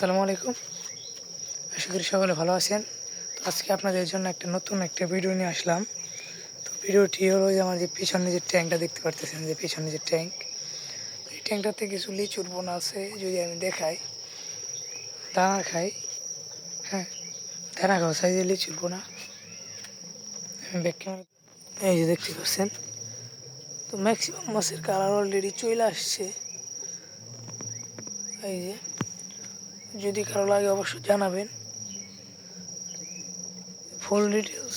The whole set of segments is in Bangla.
আসসালামু আলাইকুম। আশা করি সকলে ভালো আছেন। তো আজকে আপনাদের জন্য নতুন একটা ভিডিও নিয়ে আসলাম। তো ভিডিওটি হলো যে আমার যে পিছনে যে ট্যাঙ্কটা দেখতে পারতেছেন, যে পিছনে যে ট্যাঙ্ক, এই ট্যাঙ্কটাতে কিছু লিচুর বোনা আছে। যদি আমি দেখাই, দানা খাই, হ্যাঁ, দানা খাওয়া সাইজের লিচুর বোনা। আমি ব্যাখ্যা এই যে দেখতে পাচ্ছেন। তো ম্যাক্সিমাম মাছের কালার অলরেডি চলে আসছে। এই যে, যদি কারো লাগে অবশ্যই জানাবেন। ফুল ডিটেলস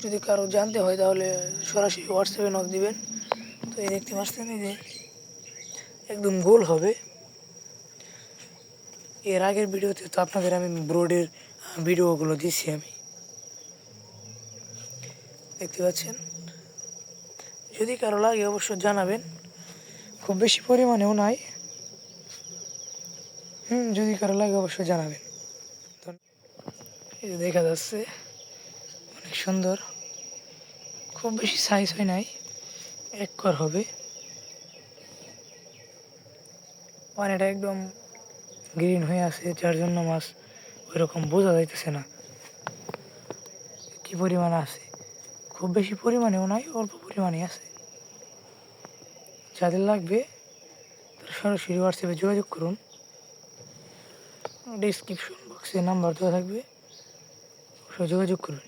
যদি কারো জানতে হয় তাহলে সরাসরি হোয়াটসঅ্যাপে নক দিবেন। তো এই দেখতে পাচ্ছেন, এই যে একদম গোল হবে। এর আগের ভিডিওতে তো আপনাদের আমি ব্রোডের ভিডিওগুলো দিচ্ছি, আমি দেখতে পাচ্ছেন। যদি কারো লাগে অবশ্যই জানাবেন। খুব বেশি পরিমাণেও নাই, যদি কারো লাগে অবশ্যই জানাবেন। এই যে দেখা যাচ্ছে অনেক সুন্দর, খুব বেশি সাইজ হয় নাই, এক কর হবে। পানিটা একদম গ্রিন হয়ে আছে, যার জন্য মাছ ওই রকম বোঝা যাইতেছে না কি পরিমাণ আছে। খুব বেশি পরিমাণেও নাই, অল্প পরিমাণে আছে। যাদের লাগবে তারা সরাসরি হোয়াটসঅ্যাপে যোগাযোগ করুন। ডিসক্রিপশন বক্সে নাম্বার দেওয়া থাকবে, যোগাযোগ করুন।